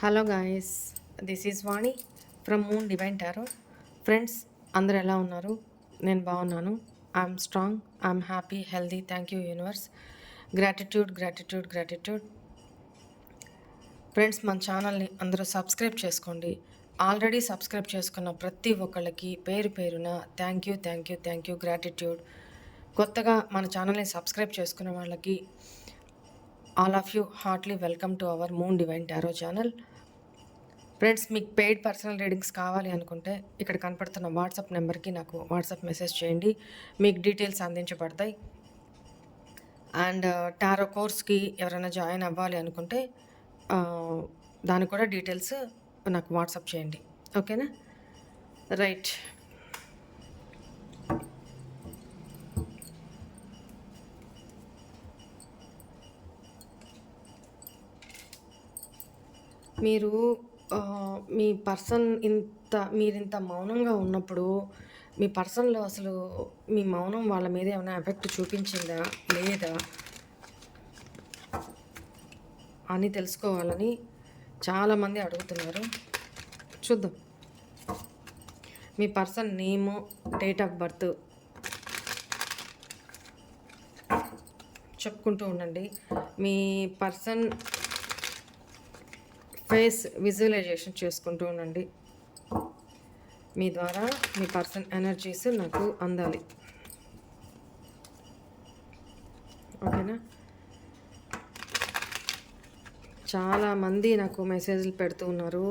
Hello guys, this is Vani from moon divine tarot. Friends, అందరు ఎలా ఉన్నారు? నేను బాగున్నాను. I'm strong, I'm happy, healthy. Thank you universe. Gratitude gratitude gratitude. Friends, మన ఛానల్ని అందరూ సబ్స్క్రైబ్ చేసుకోండి. ఆల్రెడీ సబ్స్క్రైబ్ చేసుకున్న ప్రతి ఒక్కళ్ళకి పేరు పేరున thank you thank you thank you gratitude. కొత్తగా మన ఛానల్ని సబ్స్క్రైబ్ చేసుకున్న వాళ్ళకి all of you heartily welcome to our moon divine tarot channel. Friends, మీకు పెయిడ్ పర్సనల్ రీడింగ్స్ కావాలి అనుకుంటే ఇక్కడ కనపడుతున్న వాట్సాప్ నెంబర్కి నాకు వాట్సాప్ మెసేజ్ చేయండి. మీకు డీటెయిల్స్ అందించబడతాయి. అండ్ టారో కోర్స్కి ఎవరైనా జాయిన్ అవ్వాలి అనుకుంటే దానికి కూడా డీటెయిల్స్ నాకు వాట్సాప్ చేయండి. ఓకేనా? రైట్. మీరు మీ పర్సన్ మీరింత మౌనంగా ఉన్నప్పుడు మీ పర్సన్లో అసలు మీ మౌనం వాళ్ళ మీద ఏమైనా ఎఫెక్ట్ చూపించిందా లేదా అని తెలుసుకోవాలని చాలామంది అడుగుతున్నారు. చూద్దాం. మీ person name, date of birth చెప్పుకుంటూ ఉండండి. మీ పర్సన్ ఫేస్ విజువలైజేషన్ చేసుకుంటూ ఉండండి. మీ ద్వారా మీ పర్సన్ ఎనర్జీస్ నాకు అందాలి. ఓకేనా? చాలామంది నాకు మెసేజ్లు పెడుతూ ఉన్నారు.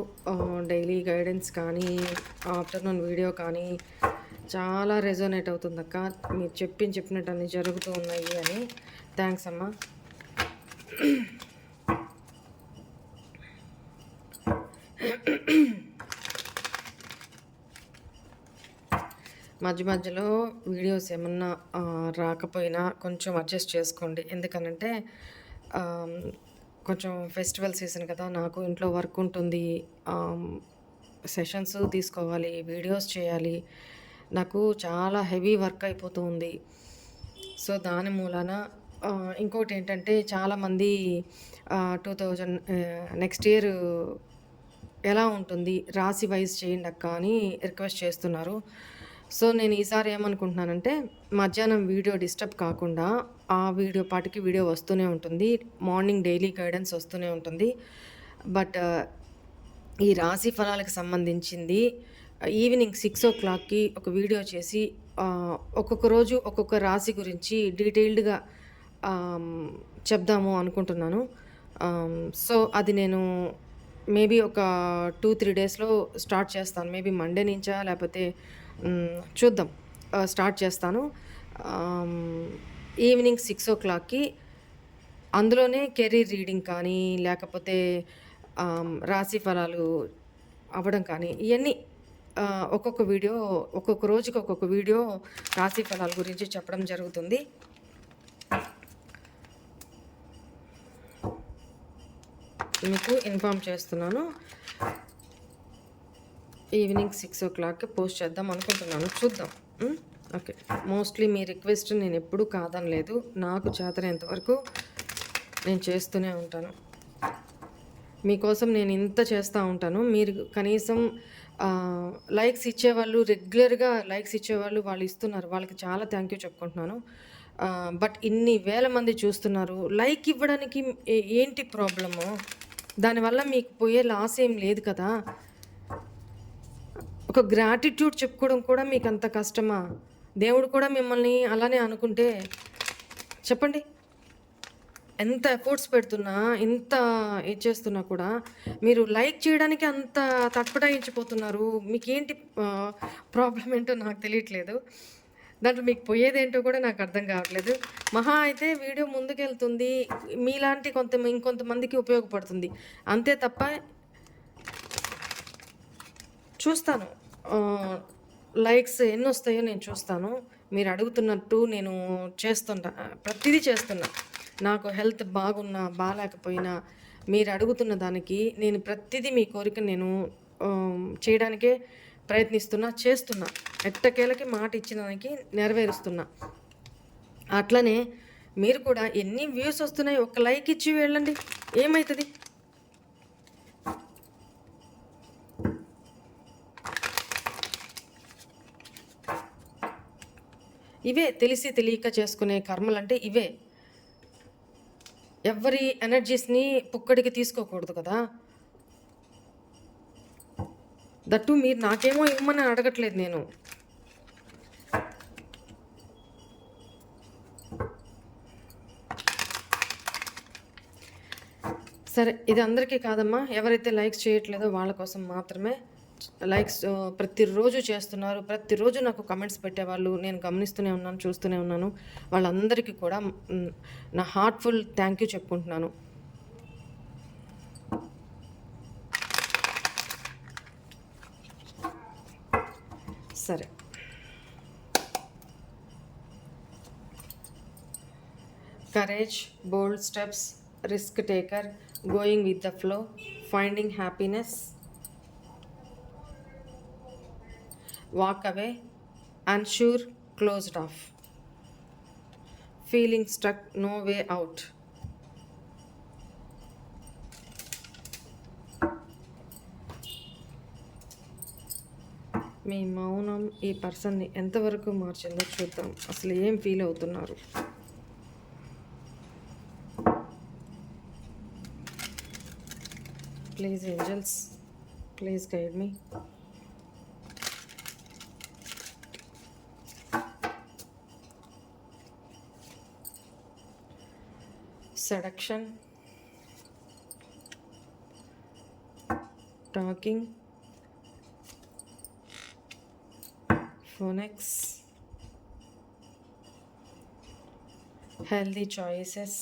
డైలీ గైడెన్స్ కానీ, ఆఫ్టర్నూన్ వీడియో కానీ చాలా రెజోనేట్ అవుతుంది అక్క, మీరు చెప్పినట్టు అన్నీ జరుగుతూ ఉన్నాయి అని. థ్యాంక్స్ అమ్మా. మధ్య మధ్యలో వీడియోస్ ఏమన్నా రాకపోయినా కొంచెం అడ్జస్ట్ చేసుకోండి. ఎందుకనంటే కొంచెం ఫెస్టివల్ సీజన్ కదా, నాకు ఇంట్లో వర్క్ ఉంటుంది, సెషన్స్ తీసుకోవాలి, వీడియోస్ చేయాలి, నాకు చాలా హెవీ వర్క్ అయిపోతూ ఉంది. సో దాని మూలాన ఇంకోటి ఏంటంటే చాలామంది 2000 నెక్స్ట్ ఇయర్ ఎలా ఉంటుంది రాశి వైజ్ చేయండి అక్క అని రిక్వెస్ట్ చేస్తున్నారు. సో నేను ఈసారి ఏమనుకుంటున్నానంటే మధ్యాహ్నం వీడియో డిస్టర్బ్ కాకుండా ఆ వీడియో పాటికి వీడియో వస్తూనే ఉంటుంది, మార్నింగ్ డైలీ గైడెన్స్ వస్తూనే ఉంటుంది. బట్ ఈ రాశి ఫలాలకు సంబంధించింది ఈవినింగ్ 6 o'clockకి ఒక వీడియో చేసి ఒక్కొక్క రోజు ఒక్కొక్క రాశి గురించి డీటెయిల్డ్గా చెప్దాము అనుకుంటున్నాను. సో అది నేను మేబీ ఒక 2-3 డేస్లో స్టార్ట్ చేస్తాను. మేబీ మండే నుంచా లేకపోతే చూద్దాం, స్టార్ట్ చేస్తాను. ఈవినింగ్ 6 o'clockకి అందులోనే కెరీర్ రీడింగ్ కానీ లేకపోతే రాశి ఫలాలు అవ్వడం కానీ ఇవన్నీ ఒక్కొక్క వీడియో, ఒక్కొక్క రోజుకి ఒక్కొక్క వీడియో రాశి ఫలాల గురించి చెప్పడం జరుగుతుంది. మీకు ఇన్ఫామ్ చేస్తున్నాను. ఈవినింగ్ 6 o'clockకి పోస్ట్ చేద్దాం అనుకుంటున్నాను. చూద్దాం. ఓకే. మోస్ట్లీ మీ రిక్వెస్ట్ నేను ఎప్పుడూ కాదనలేదు. నాకు చేతనైనంతవరకు నేను చేస్తూనే ఉంటాను. మీకోసం నేను ఇంత చేస్తూ ఉంటాను. మీరు కనీసం లైక్స్ ఇచ్చేవాళ్ళు, రెగ్యులర్గా లైక్స్ ఇచ్చేవాళ్ళు వాళ్ళు ఇస్తున్నారు. వాళ్ళకి చాలా థ్యాంక్ యూ చెప్పుకుంటున్నాను. బట్ ఇన్ని వేల మంది చూస్తున్నారు. లైక్ ఇవ్వడానికి ఏంటి ప్రాబ్లము? దానివల్ల మీకు పోయే లాస్ ఏం లేదు కదా. ఒక గ్రాటిట్యూడ్ చెప్పుకోవడం కూడా మీకు అంత కష్టమా? దేవుడు కూడా మిమ్మల్ని అలానే అనుకుంటే చెప్పండి. ఎంత ఎఫర్ట్స్ పెడుతున్నా, ఎంత ఇది చేస్తున్నా కూడా మీరు లైక్ చేయడానికి అంత తటపటాయించిపోతున్నారు. మీకేంటి ప్రాబ్లం ఏంటో నాకు తెలియట్లేదు. దాంట్లో మీకు పోయేదేంటో కూడా నాకు అర్థం కావట్లేదు. మహా అయితే వీడియో ముందుకెళ్తుంది, మీలాంటి ఇంకొంతమందికి ఉపయోగపడుతుంది అంతే తప్ప. చూస్తాను లైక్స్ ఎన్ని వస్తాయో నేను చూస్తాను. మీరు అడుగుతున్నట్టు నేను ప్రతిదీ చేస్తున్నా. నాకు హెల్త్ బాగున్నా బాగాలేకపోయినా మీరు అడుగుతున్న దానికి నేను ప్రతిదీ మీ కోరిక నేను చేయడానికే చేస్తున్నా. ఎట్టకేలకి మాట ఇచ్చిన దానికి నెరవేరుస్తున్నా. అట్లనే మీరు కూడా ఎన్ని వ్యూస్ వస్తున్నాయి, ఒక లైక్ ఇచ్చి వెళ్ళండి, ఏమవుతుంది? ఇవే తెలిసి తెలియక చేసుకునే కర్మలంటే ఇవే. ఎవరి ఎనర్జీస్‌ని పుక్కడికి తీసుకోకూడదు కదా! దట్టు మీరు నాకేమో ఇమ్మని అడగట్లేదు నేను. సరే, ఇది అందరికీ కాదమ్మా. ఎవరైతే లైక్స్ చేయట్లేదో వాళ్ళ కోసం మాత్రమే. లైక్స్ ప్రతిరోజు చేస్తున్నారు. ప్రతిరోజు నాకు కమెంట్స్ పెట్టేవాళ్ళు నేను గమనిస్తూనే ఉన్నాను, చూస్తూనే ఉన్నాను. వాళ్ళందరికీ కూడా నా హార్ట్‌ఫుల్ థ్యాంక్ యూ చెప్పుకుంటున్నాను. సరే, courage, bold steps, risk taker, going with the flow, finding happiness, walk away, unsure, closed off, feeling stuck, no way out. మీ మౌనం ఈ పర్సన్ని ఎంతవరకు మార్చిందో చూద్దాం. అసలు ఏం ఫీల్ అవుతున్నారు? Please angels, please guide me. Seduction, talking, phonics, healthy choices,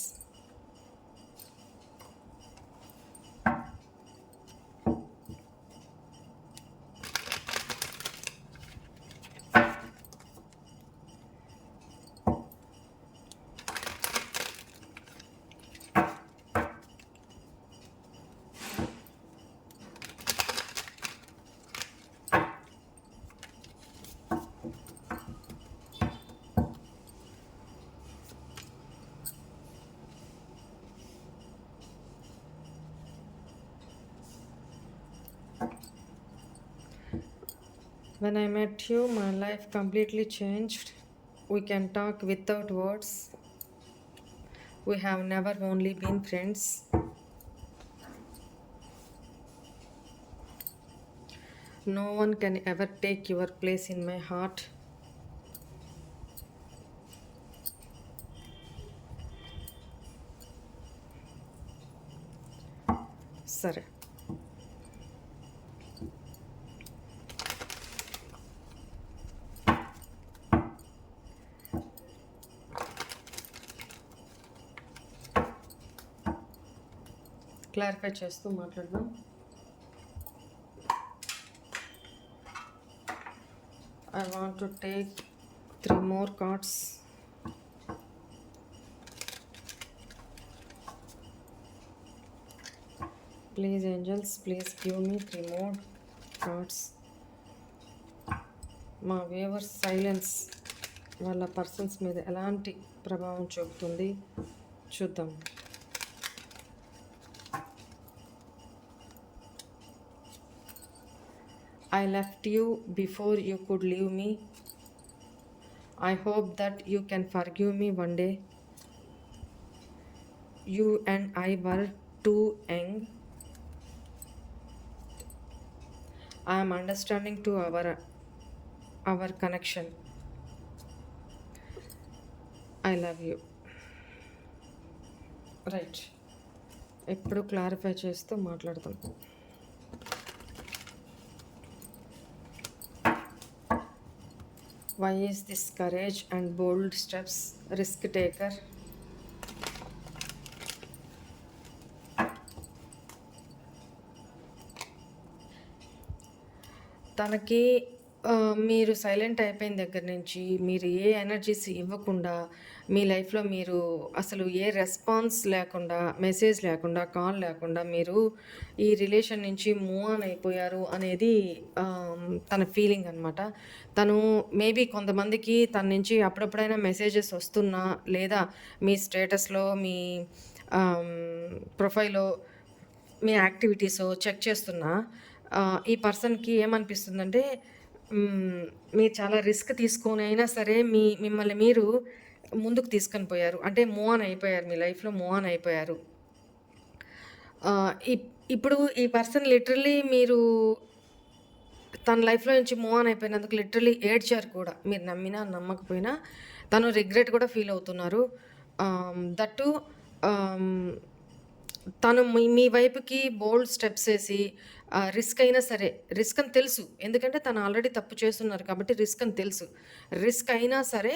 when I met you, my life completely changed. We can talk without words. We have never only been friends. No one can ever take your place in my heart. సరే, clarify చేస్తూ మాట్లాడదాం. I want to take 3 more cards. Please angels, please give me 3 more cards. మా viewers silence వాళ్ళ persons మీద ఎలాంటి ప్రభావం చూపుతుంది చూద్దాం. I left you before you could leave me. I hope that you can forgive me one day. You and I were too young. I am understanding to our connection. I love you. Right, ఎప్పుడు clarify చేస్తూ మాట్లాడతాం. Why is this courage and bold steps, risk taker? తనకి మీరు silent అయిపోయిన దగ్గర నుంచి మీరు ఏ energies ఇవ్వకుండా మీ లైఫ్లో మీరు అసలు ఏ రెస్పాన్స్ లేకుండా, మెసేజ్ లేకుండా, కాల్ లేకుండా మీరు ఈ రిలేషన్ నుంచి మూవ్ ఆన్ అయిపోయారు అనేది తన ఫీలింగ్ అనమాట. తను మేబీ కొంతమందికి తన నుంచి అప్పుడప్పుడైనా మెసేజెస్ వస్తున్నా, లేదా మీ స్టేటస్లో, మీ ప్రొఫైల్లో మీ యాక్టివిటీస్ చెక్ చేస్తున్నా ఈ పర్సన్కి ఏమనిపిస్తుందంటే హ్మ్. మీరు చాలా రిస్క్ తీసుకొని అయినా సరే మిమ్మల్ని మీరు ముందుకు తీసుకొని పోయారు. అంటే మూవ్ ఆన్ అయిపోయారు. మీ లైఫ్‌లో మూవ్ ఆన్ అయిపోయారు. ఆహ్, ఇప్ ఇప్పుడు ఈ పర్సన్ లిటరల్లీ మీరు తన లైఫ్‌లో నుంచి మూవ్ ఆన్ అయిపోయినందుకు లిటరల్లీ ఏడ్చారు కూడా. మీరు నమ్మినా, నమ్మకపోయినా తను రిగ్రెట్ కూడా ఫీల్ అవుతున్నారు. దట్ టూ ఆహ్, తను మీ మీ వైపుకి బోల్డ్ స్టెప్స్ ఏసి రిస్క్ అయినా సరే రిస్క్ అని తెలుసు. ఎందుకంటే తను ఆల్రెడీ తప్పు చేస్తున్నారు కాబట్టి రిస్క్ అని తెలుసు. రిస్క్ అయినా సరే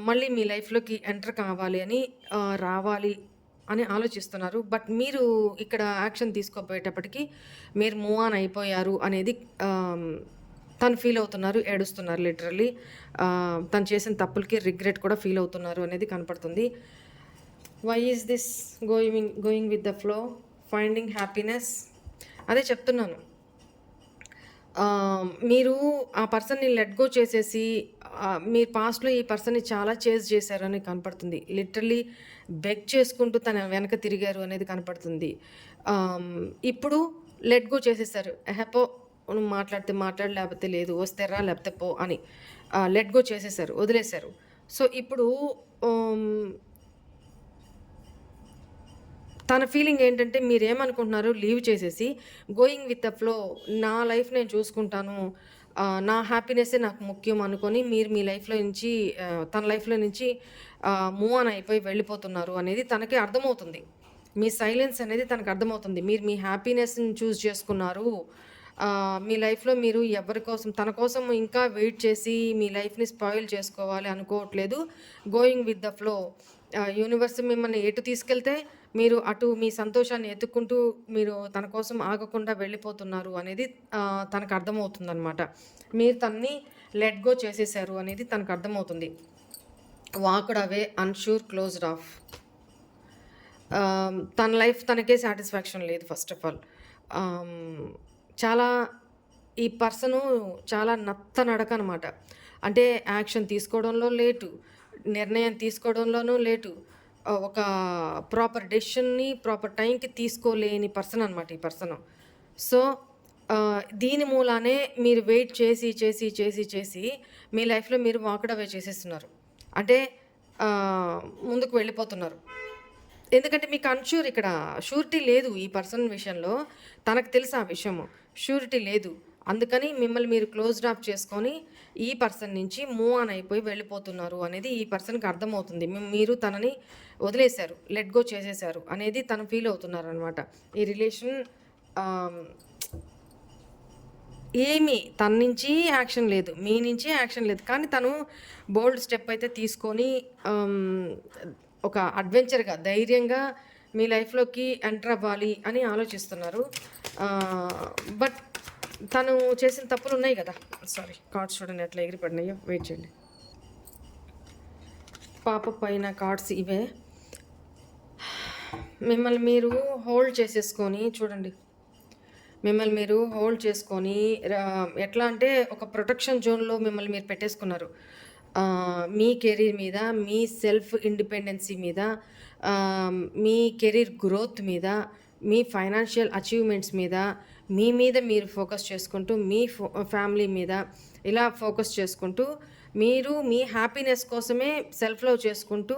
మళ్ళీ మీ లైఫ్‌లోకి ఎంటర్ కావాలి అని రావాలి అని ఆలోచిస్తున్నారు. బట్ మీరు ఇక్కడ యాక్షన్ తీసుకోపోయేటప్పటికి మీరు మూవ్ ఆన్ అయిపోయారు అనేది ఆహ్, తను ఫీల్ అవుతున్నారు. ఏడుస్తున్నారు లిటరల్లీ. తను చేసిన తప్పులకి రిగ్రెట్ కూడా ఫీల్ అవుతున్నారు అనేది కనపడుతుంది. Why is this going with the flow finding happiness అదే చెప్తున్నాను. మీరు ఆ పర్సన్‌ని లెట్ గో చేసేసి మీరు పాస్ట్‌లో ఈ పర్సన్‌ని చాలా చేజ్ చేశారని కనపడుతుంది. లిటరల్లీ బెగ్ చేసుకుంటూ తన వెనక తిరిగారు అనేది కనపడుతుంది. ఆహ్, ఇప్పుడు లెట్ గో చేసేసారు. పో నువ్వు మాట్లాడితే మాట్లాడు, లేకపోతే లేదు. వస్తే రా, లేకపోతే పో అని లెట్ గో చేసేసారు. వదిలేసారు. సో, ఇప్పుడు హ్మ్ తన ఫీలింగ్ ఏంటంటే మీరేమనుకుంటున్నారు లీవ్ చేసేసి గోయింగ్ విత్ ద ఫ్లో నా లైఫ్ నేను చూసుకుంటాను. నా హ్యాపీనెస్సే నాకు ముఖ్యం అనుకోని మీరు మీ లైఫ్‌లో నుంచి తన లైఫ్‌లో నుంచి మూవ్ ఆన్ అయిపోయి వెళ్ళిపోతున్నారు అనేది తనకి అర్థమవుతుంది. మీ సైలెన్స్ అనేది తనకు అర్థమవుతుంది. మీరు మీ హ్యాపీనెస్‌ని చూజ్ చేసుకున్నారు. మీ లైఫ్‌లో మీరు ఎవరి కోసం తన కోసం ఇంకా వెయిట్ చేసి మీ లైఫ్‌ని స్పాయిల్ చేసుకోవాలి అనుకోవట్లేదు. Going with the flow universe మిమ్మల్ని ఎటు తీసుకెళ్తే మీరు అటు మీ సంతోషాన్ని ఎతుక్కుంటూ మీరు తన కోసం ఆగకుండా వెళ్ళిపోతున్నారు అనేది తనకు అర్థమవుతుందనమాట. మీరు తనని లెట్ గో చేసేసారు అనేది తనకు అర్థమవుతుంది. Walked away unsure closed off. తన లైఫ్ తనకే సాటిస్ఫాక్షన్ లేదు ఫస్ట్ ఆఫ్ ఆల్. చాలా ఈ పర్సను చాలా నత్తనడకనమాట. అంటే యాక్షన్ తీసుకోవడంలో లేటు, నిర్ణయం తీసుకోవడంలోనూ లేటు. ఒక ప్రాపర్ డెసిషన్‌ని ప్రాపర్ టైంకి తీసుకోలేని పర్సన్ అనమాట ఈ పర్సను. సో, దీని మూలానే మీరు వెయిట్ చేసి, చేసి, చేసి, చేసి మీ లైఫ్‌లో మీరు వాకడ్ అవే చేసేస్తున్నారు. అంటే ముందుకు వెళ్ళిపోతున్నారు. ఎందుకంటే మీకు అన్‌ష్యూర్ ఇక్కడ షూరిటీ లేదు ఈ పర్సన్ విషయంలో. తనకు తెలుసు ఆ విషయము. షూరిటీ లేదు. అందుకని మిమ్మల్ని మీరు క్లోజ్డ్ ఆఫ్ చేసుకొని, ఈ పర్సన్ నుంచి మూవ్ ఆన్ అయిపోయి వెళ్ళిపోతున్నారు అనేది ఈ పర్సన్‌కి అర్థమవుతుంది. మీరు తనని వదిలేసారు. లెట్ గో చేసేసారు అనేది తను ఫీల్ అవుతున్నారనమాట. ఈ రిలేషన్ ఆహ్, తన నుంచి యాక్షన్ లేదు. మీ నుంచి యాక్షన్ లేదు. కానీ తను బోల్డ్ స్టెప్ అయితే తీసుకొని ఒక అడ్వెంచర్‌గా, ధైర్యంగా మీ లైఫ్‌లోకి ఎంటర్ అవ్వాలి అని ఆలోచిస్తున్నారు. బట్ తను చేసిన తప్పులున్నాయి గదా! సారీ కార్డ్స్ చూడండి ఎట్లా ఎగిరిపడినాయో. వెయిట్ చేయండి. పాప పైన కార్డ్స్ ఇవే. మిమ్మల్ని మీరు హోల్డ్ చేసేసుకొని చూడండి. మిమ్మల్ని మీరు హోల్డ్ చేసుకొని ఎట్లా అంటే ఒక ప్రొటెక్షన్ జోన్‌లో మిమ్మల్ని మీరు పెట్టేసుకున్నారు. మీ కెరీర్ మీద, మీ సెల్ఫ్ ఇండిపెండెన్సీ మీద, మీ కెరీర్ గ్రోత్ మీద, మీ ఫైనాన్షియల్ అచీవ్‌మెంట్స్ మీద, మీ మీద మీరు ఫోకస్ చేసుకుంటూ, మీ ఫ్యామిలీ మీద ఇలా ఫోకస్ చేసుకుంటూ, మీరు మీ హ్యాపీనెస్ కోసమే సెల్ఫ్ లవ్ చేసుకుంటూ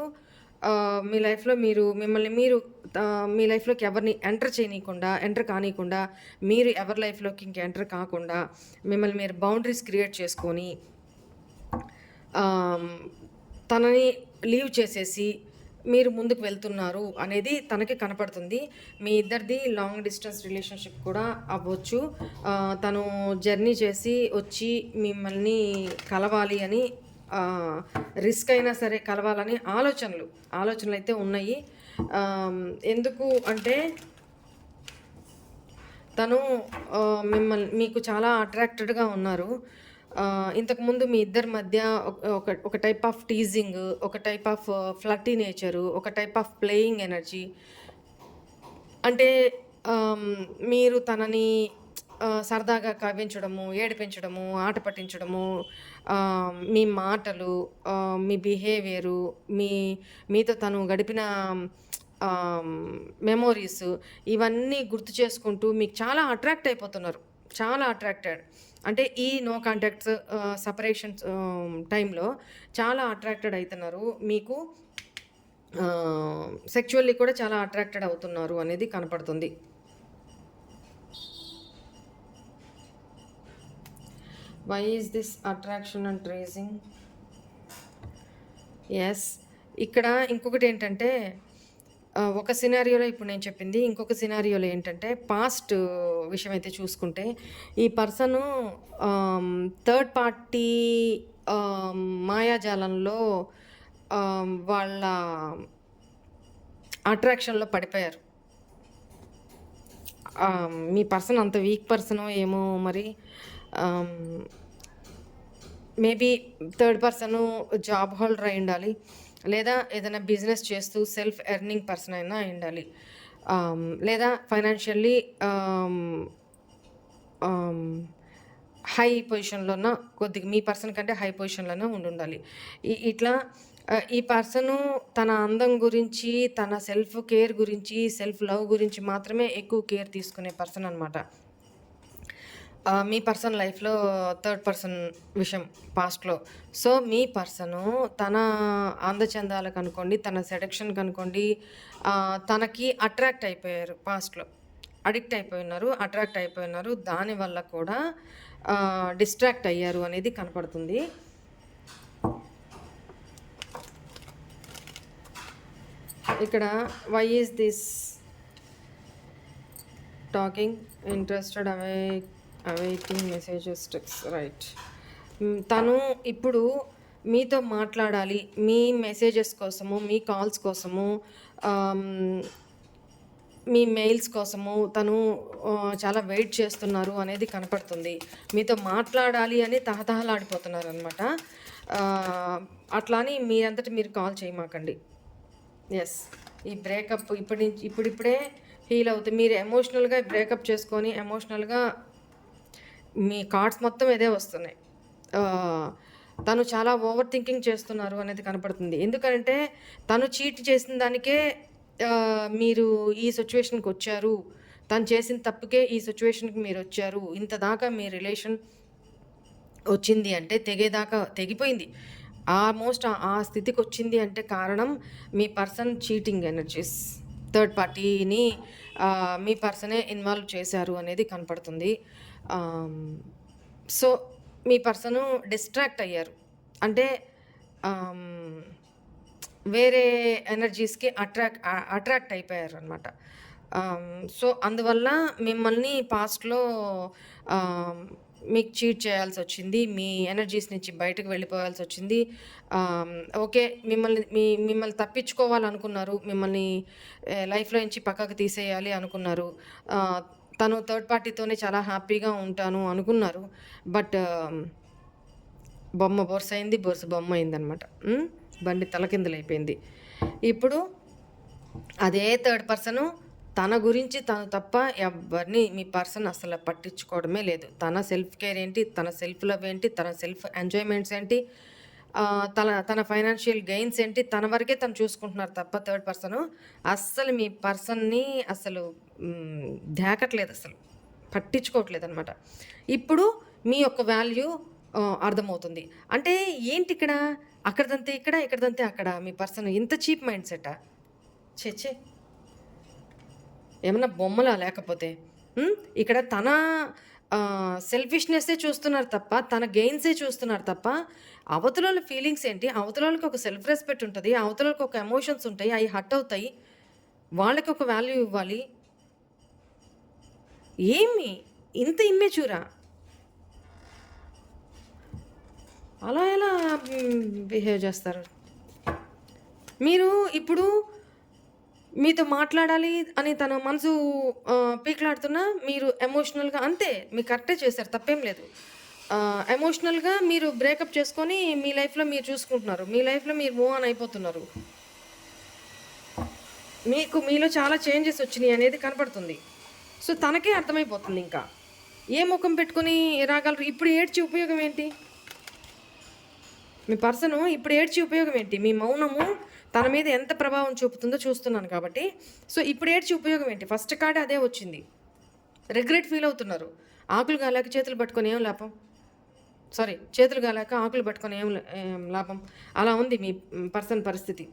మీ లైఫ్‌లో మిమ్మల్ని మీరు మీ లైఫ్‌లోకి ఎవరిని ఎంటర్ కానీయకుండా, మీరు ఎవరి లైఫ్‌లోకి ఇంక ఎంటర్ కాకుండా, మిమ్మల్ని మీరు బౌండరీస్ క్రియేట్ చేసుకొని, ఆహ్, తనని లీవ్ చేసేసి, మీరు ముందుకు వెళ్తున్నారు అనేది తనకి కనపడుతుంది. మీ ఇద్దరిది లాంగ్ డిస్టెన్స్ రిలేషన్‌షిప్ కూడా అవ్వచ్చు. తను జర్నీ చేసి వచ్చి మిమ్మల్ని కలవాలి అని రిస్క్ అయినా సరే కలవాలని ఆలోచనలైతే ఉన్నాయి. ఎందుకు అంటే తను మీకు చాలా అట్రాక్టెడ్‌గా ఉన్నారు. ఇంతకుముందు మీ ఇద్దరి మధ్య ఒక టైప్ ఆఫ్ టీజింగ్, ఒక టైప్ ఆఫ్ ఫ్లర్టీ నేచరు, ఒక టైప్ ఆఫ్ ప్లేయింగ్ ఎనర్జీ. అంటే మీరు తనని సరదాగా కవ్వించడము, ఏడిపించడము, ఆట పట్టించడము, మీ మాటలు, మీ బిహేవియరు, మీతో తను గడిపిన ఆహ్, మెమోరీస్ ఇవన్నీ గుర్తు చేసుకుంటూ మీకు చాలా అట్రాక్ట్ అయిపోతున్నారు. చాలా అట్రాక్టెడ్. అంటే ఈ నో కాంటాక్ట్స్ సెపరేషన్స్ టైంలో చాలా అట్రాక్టెడ్ అవుతున్నారు మీకు. సెక్చువల్లీ కూడా చాలా అట్రాక్టెడ్ అవుతున్నారు అనేది కనపడుతుంది. Why is this attraction and tracing? Yes, ఇక్కడ ఇంకొకటి ఏంటంటే ఒక సినారియోలో ఇప్పుడు నేను చెప్పింది, ఇంకొక సినారియోలో ఏంటంటే పాస్ట్ విషయం అయితే చూసుకుంటే ఈ పర్సను థర్డ్ పార్టీ మాయాజాలంలో వాళ్ళ అట్రాక్షన్లో పడిపోయారు. మీ పర్సన్ అంత వీక్ పర్సనో ఏమో మరి. Maybe third person job holder అయి ఉండాలి, లేదా ఏదైనా బిజినెస్ చేస్తూ సెల్ఫ్ ఎర్నింగ్ పర్సన్ అయినా అయి ఉండాలి, లేదా ఫైనాన్షియల్లీ హై పొజిషన్లోన, కొద్దిగా మీ పర్సన్ కంటే హై పొజిషన్లోనే ఉండాలి. ఇట్లా ఈ పర్సను తన అందం గురించి, తన సెల్ఫ్ కేర్ గురించి, సెల్ఫ్ లవ్ గురించి మాత్రమే ఎక్కువ కేర్ తీసుకునే పర్సన్ అనమాట. మీ పర్సన్ లైఫ్లో థర్డ్ పర్సన్ విషయం పాస్ట్లో. సో మీ పర్సను తన అందచందాలకు అనుకోండి, తన సెడక్షన్కి అనుకోండి, తనకి అట్రాక్ట్ అయిపోయారు పాస్ట్లో, అడిక్ట్ అయిపోయినారు, అట్రాక్ట్ అయిపోయినారు. దానివల్ల కూడా డిస్ట్రాక్ట్ అయ్యారు అనేది కనపడుతుంది. ఇక్కడ why is this talking interested awaiting messages text right. తను ఇప్పుడు మీతో మాట్లాడాలి, మీ మెసేజెస్ కోసము, మీ కాల్స్ కోసము, మీ మెయిల్స్ కోసము తను చాలా వెయిట్ చేస్తున్నారు అనేది కనపడుతుంది. మీతో మాట్లాడాలి అని తహతహలాడిపోతున్నారు అనమాట. అట్లా అని మీరంతటి మీరు కాల్ చేయమాకండి. ఎస్, ఈ బ్రేకప్ ఇప్పుడిప్పుడే హీల్ అవుతుంది. మీరు ఎమోషనల్గా బ్రేకప్ చేసుకొని ఎమోషనల్గా మీ కార్డ్స్ మొత్తం ఇదే వస్తున్నాయి. తను చాలా ఓవర్ థింకింగ్ చేస్తున్నారు అనేది కనపడుతుంది. ఎందుకంటే తను చీట్ చేసిన దానికే మీరు ఈ సిచ్యువేషన్కి వచ్చారు, తను చేసిన తప్పుకే ఈ సిచ్యువేషన్కి మీరు వచ్చారు. ఇంత దాకా మీ రిలేషన్ వచ్చింది అంటే తెగిపోయింది, ఆల్మోస్ట్ ఆ స్థితికి వచ్చింది అంటే కారణం మీ పర్సన్ చీటింగ్ ఎనర్జీస్, థర్డ్ పార్టీని మీ పర్సనే ఇన్వాల్వ్ చేశారు అనేది కనపడుతుంది. సో మీ పర్సను డిస్ట్రాక్ట్ అయ్యారు, అంటే వేరే ఎనర్జీస్కి అట్రాక్ట్ అయిపోయారు అనమాట. సో అందువల్ల మిమ్మల్ని పాస్ట్లో మీకు చీట్ చేయాల్సి వచ్చింది, మీ ఎనర్జీస్ నుంచి బయటకు వెళ్ళిపోవాల్సి వచ్చింది. ఓకే, మిమ్మల్ని తప్పించుకోవాలనుకున్నారు, మిమ్మల్ని లైఫ్లో నుంచి పక్కకు తీసేయాలి అనుకున్నారు. తను థర్డ్ పార్టీతోనే చాలా హ్యాపీగా ఉంటాను అనుకున్నారు. బట్ బొమ్మ బొరుసు అయింది, బొరుసు బొమ్మ అయిందనమాట. బండి తలకిందులైపోయింది. ఇప్పుడు అదే థర్డ్ పర్సను తన గురించి తను తప్ప ఎవరిని మీ పర్సన్ అసలు పట్టించుకోవడమే లేదు. తన సెల్ఫ్ కేర్ ఏంటి, తన సెల్ఫ్ లవ్ ఏంటి, తన సెల్ఫ్ ఎంజాయ్మెంట్స్ ఏంటి, తన ఫైనాన్షియల్ గెయిన్స్ ఏంటి, తన వరకే తను చూసుకుంటున్నారు తప్ప థర్డ్ పర్సను అస్సలు మీ పర్సన్ని అసలు దేకట్లేదు, అసలు పట్టించుకోవట్లేదు అనమాట. ఇప్పుడు మీ యొక్క వాల్యూ అర్థమవుతుంది. అంటే ఏంటి ఇక్కడ, అక్కడదంతే ఇక్కడ, ఇక్కడదంతే అక్కడ. మీ పర్సన్ ఇంత చీప్ మైండ్ సెట్టా? చే ఏమన్నా బొమ్మలా? లేకపోతే ఇక్కడ తన సెల్ఫిష్నెస్సే చూస్తున్నారు తప్ప, తన గెయిన్సే చూస్తున్నారు తప్ప, అవతల ఫీలింగ్స్ ఏంటి, అవతలకి ఒక సెల్ఫ్ రెస్పెక్ట్ ఉంటుంది, అవతలకి ఒక ఎమోషన్స్ ఉంటాయి, అవి హర్ట్ అవుతాయి, వాళ్ళకి ఒక వాల్యూ ఇవ్వాలి. ఏమి ఇంత ఇమ్మెచ్యూరా? అలా ఎలా బిహేవ్ చేస్తారు మీరు? ఇప్పుడు మీతో మాట్లాడాలి అని తన మనసు పీకులాడుతున్నా మీరు ఎమోషనల్గా అంతే, మీరు కరెక్టే చేశారు, తప్పేం లేదు. ఎమోషనల్గా మీరు బ్రేకప్ చేసుకొని మీ లైఫ్లో మీరు చూసుకుంటున్నారు, మీ లైఫ్లో మీరు మూవ్ ఆన్ అయిపోతున్నారు. మీలో చాలా చేంజెస్ వచ్చినాయి అనేది కనపడుతుంది. సో తనకే అర్థమైపోతుంది. ఇంకా ఏ ముఖం పెట్టుకొని రాగలరు? ఇప్పుడు ఏడ్చి ఉపయోగం ఏంటి? మీ పర్సను ఇప్పుడు ఏడ్చి ఉపయోగం ఏంటి? మీ మౌనము తన మీద ఎంత ప్రభావం చూపుతుందో చూస్తున్నాను కాబట్టి. సో ఇప్పుడు ఏడ్చి ఉపయోగం ఏంటి? ఫస్ట్ కార్డ్ అదే వచ్చింది. రిగ్రెట్ ఫీల్ అవుతున్నారు. ఆకులు కాలాక చేతులు పట్టుకొని ఏం లాభం? సారీ, చేతులు కాలాక ఆకులు పట్టుకొని ఏం లాభం? అలా ఉంది మీ పర్సన్ పరిస్థితి.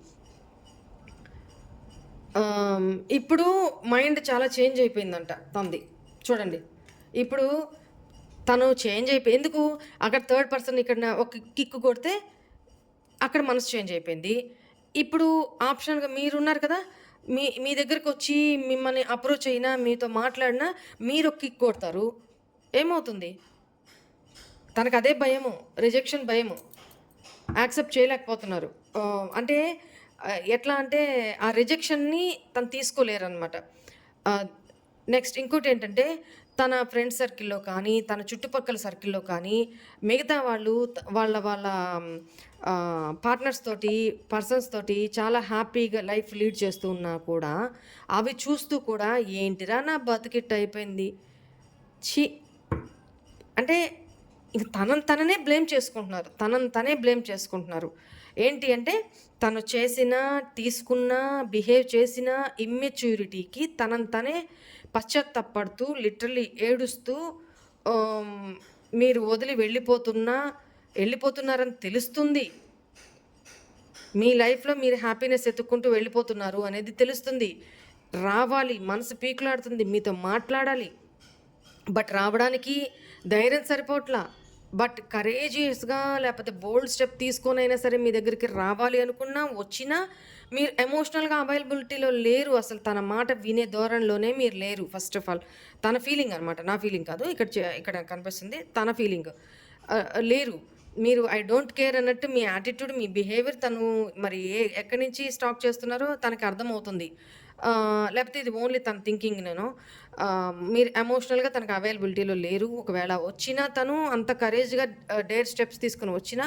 ఇప్పుడు మైండ్ చాలా చేంజ్ అయిపోయిందంట తనది. చూడండి. ఇప్పుడు తను చేంజ్ అయిపోయి ఎందుకు అక్కడ థర్డ్ పర్సన్ ఇక్కడ ఒక కిక్ కొడితే అక్కడ మనసు చేంజ్ అయిపోయింది. ఇప్పుడు ఆప్షన్‌గా మీరున్నారు కదా! మీ మీ దగ్గరకొచ్చి మిమ్మల్ని అప్రోచ్ అయినా, మీతో మాట్లాడినా మీరొక కిక్ కొడతారు. ఏమవుతుంది? తనకదే భయము. రిజెక్షన్ భయము. యాక్సెప్ట్ చేయలేకపోతున్నారు. అంటే ఎట్లా అంటే ఆ రిజెక్షన్‌ని తను తీసుకోలేరనమాట. ఆహ్, నెక్స్ట్ ఇంకోటేంటంటే తన ఫ్రెండ్ సర్కిల్‌లో కానీ, తన చుట్టుపక్కల సర్కిల్‌లో కానీ మిగతా వాళ్ళు వాళ్ళ పార్ట్నర్స్ తోటి, పర్సన్స్ తోటి చాలా హ్యాపీగా లైఫ్ లీడ్ చేస్తూ ఉన్నా కూడా అవి చూస్తూ కూడా ఏంటిరా నా బతుకిట్టయిపోయింది. ఛీ! అంటే ఇంక తనని తననే బ్లేమ్ చేసుకుంటున్నారు. తనని తనే బ్లేమ్ చేసుకుంటున్నారు. ఏంటి అంటే తను చేసిన, తీసుకున్న, బిహేవ్ చేసిన ఇమ్మెచ్యూరిటీకి తనని తనే పశ్చాత్తాపపడుతూ లిటరల్లీ ఏడుస్తూ ఆహ్, మీరు వదిలి వెళ్ళిపోతున్నారని తెలుస్తుంది. మీ లైఫ్‌లో మీరు హ్యాపీనెస్ ఎతుక్కుంటూ వెళ్ళిపోతున్నారు అనేది తెలుస్తుంది. రావాలి, మనసు పీకులాడుతుంది, మీతో మాట్లాడాలి. బట్ రావడానికి ధైర్యం సరిపోవట్లా. బట్ కరేజియస్‌గా లేపోతే బోల్డ్ స్టెప్ తీసుకొనైనా సరే మీ దగ్గరికి రావాలి అనుకున్నా, వచ్చినా మీరు ఎమోషనల్‌గా అవైలబిలిటీలో లేరు. అసలు తన మాట వినే ధోరణిలోనే మీరు లేరు ఫస్ట్ ఆఫ్ ఆల్. తన ఫీలింగ్ అనమాట. నా ఫీలింగ్ కాదు. ఇక్కడ కనిపిస్తుంది. తన ఫీలింగ్. లేరు. మీరు ఐ డోంట్ కేర్ అన్నట్టు మీ యాటిట్యూడ్, మీ బిహేవియర్ తను మరి ఎక్కడి నుంచి స్టాక్ చేస్తున్నారో తనకి అర్థమవుతుంది. లేపోతే ఇది ఓన్లీ తన థింకింగేనేమో. మీరు ఎమోషనల్‌గా తనకు అవైలబిలిటీలో లేరు. ఒకవేళ వచ్చినా తను అంత కరేజ్‌గా డేర్ స్టెప్స్ తీసుకొని వచ్చినా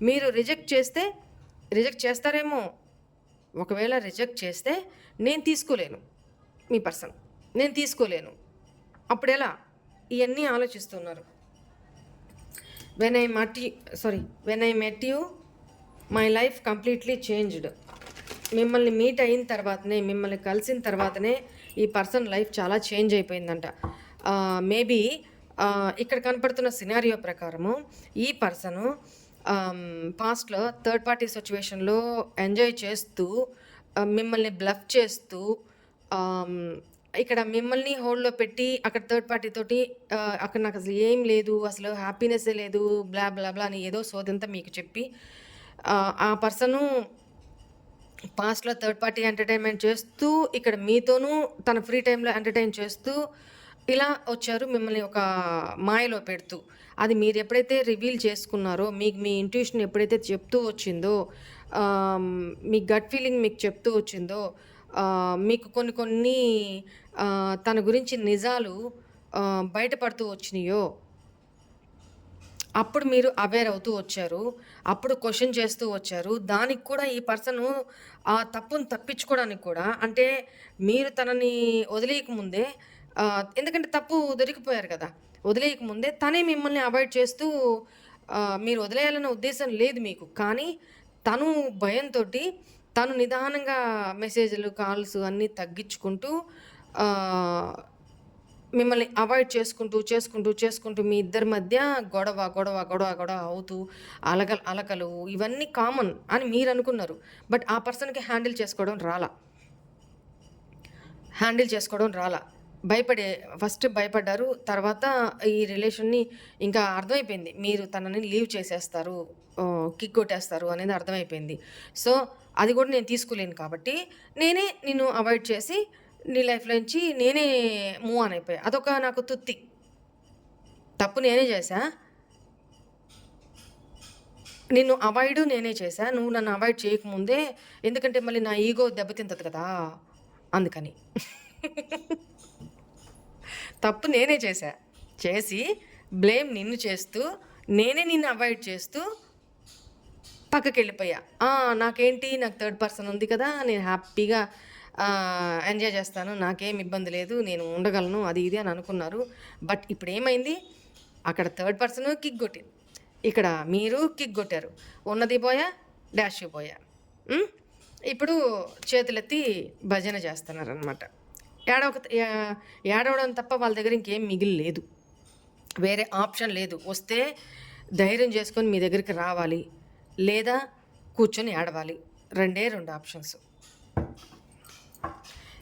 మీరు రిజెక్ట్ చేస్తారేమో. ఒకవేళ రిజెక్ట్ చేస్తే నేను తీసుకోలేను. మీ పర్సన్. నేను తీసుకోలేను. అప్పుడెలా? ఇయన్నీ ఆలోచిస్తున్నారు. When I met you my life completely changed. మిమ్మల్ని మీట్ అయిన తర్వాతనే, మిమ్మల్ని కలిసిన తర్వాతనే ఈ పర్సన్ లైఫ్ చాలా చేంజ్ అయిపోయిందంట. మేబీ ఇక్కడ కనపడుతున్న సినారియో ప్రకారము ఈ పర్సను పాస్ట్‌లో థర్డ్ పార్టీ సిట్యుయేషన్‌లో ఎంజాయ్ చేస్తూ, మిమ్మల్ని బ్లఫ్ చేస్తూ, ఆహ్, ఇక్కడ మిమ్మల్ని హోల్డ్‌లో పెట్టి అక్కడ థర్డ్ పార్టీ తోటి అక్కడ నాకసలు ఏం లేదు, అసలు హ్యాపీనెస్సే లేదు, బ్లా బ్లా బ్లా అని ఏదో సోదంతా మీకు చెప్పి ఆ పర్సను పాస్ట్‌లో థర్డ్ పార్టీ ఎంటర్‌టైన్‌మెంట్ చేస్తూ, ఇక్కడ మీతోనూ తన ఫ్రీ టైమ్‌లో ఎంటర్‌టైన్ చేస్తూ, ఇలా వచ్చారు మిమ్మల్ని ఒక మాయలో పెడుతూ. అది మీరెప్పుడైతే రివీల్ చేసుకున్నారో, మీకు మీ ఇంట్యూషన్ ఎప్పుడైతే చెప్తూ వచ్చిందో, మీ గట్ ఫీలింగ్ మీకు చెప్తూ వచ్చిందో, మీకు కొన్ని కొన్ని తన గురించి నిజాలు బయటపడుతూ వచ్చినియో, అప్పుడు మీరు అవేర్ అవుతూ వచ్చారు. అప్పుడు క్వెషన్ చేస్తూ వచ్చారు. దానికి కూడా ఈ పర్సను ఆ తప్పుని తప్పించుకోవడానికి కూడా అంటే మీరు తనని వదిలేయక ముందే ఎందుకంటే తప్పు దొరికిపోయారు కదా! వదిలేయక ముందే తనే మిమ్మల్ని అవాయిడ్ చేస్తూ మీరు వదిలేయాలన్న ఉద్దేశం లేదు మీకు. కానీ తను భయంతోటి తను నిదానంగా మెసేజ్‌లు, కాల్స్ అన్నీ తగ్గించుకుంటూ ఆహ్ మిమ్మల్ని అవాయిడ్ చేసుకుంటూ మీ ఇద్దరి మధ్య గొడవ అవుతూ అలకలు ఇవన్నీ కామన్ అని మీరనుకున్నారు. బట్ ఆ పర్సన్‌కి హ్యాండిల్ చేసుకోవడం రాలా. ఫస్ట్ భయపడ్డారు. తర్వాత ఈ రిలేషన్‌ని ఇంకా అర్థమైపోయింది. మీరు తనని లీవ్ చేసేస్తారు, కిక్ కొట్టేస్తారు అనేది అర్థమైపోయింది. సో, అది కూడా నేను తీసుకోలేను కాబట్టి నేనే నిన్ను అవాయిడ్ చేసి నీ లైఫ్‌లో నుంచి నేనే మూవ్ ఆన్ అయిపోయా. అదొక నాకు తుత్తి. తప్పు నేనే చేశా. నిన్ను అవాయిడు నేనే చేశా. నువ్వు నన్ను అవాయిడ్ చేయకముందే ఎందుకంటే మళ్ళీ నా ఈగో దెబ్బతింటది కదా! అందుకని. తప్పు నేనే చేశా. చేసి బ్లేమ్ నిన్ను చేస్తూ, నేనే నిన్ను అవాయిడ్ చేస్తూ పక్కకెళ్ళిపోయా. నాకేంటి నాకు థర్డ్ పర్సన్ ఉంది కదా! నేను హ్యాపీగా ఎంజాయ్ చేస్తాను. నాకేం ఇబ్బంది లేదు. నేను ఉండగలను అది ఇది అని అనుకున్నారు. బట్ ఇప్పుడేమైంది? అక్కడ థర్డ్ పర్సను కిక్ కొట్టింది. ఇక్కడ మీరు కిక్ కొట్టారు. ఉన్నది పోయా, డాష్ పోయా. ఇప్పుడు చేతులెత్తి భజన చేస్తున్నారనమాట. ఏడవడం తప్ప వాళ్ళ దగ్గర ఇంకేం మిగిలి లేదు, వేరే ఆప్షన్ లేదు. వస్తే ధైర్యం చేసుకొని మీ దగ్గరికి రావాలి, లేదా కూర్చొని ఏడవాలి. రెండు ఆప్షన్స్.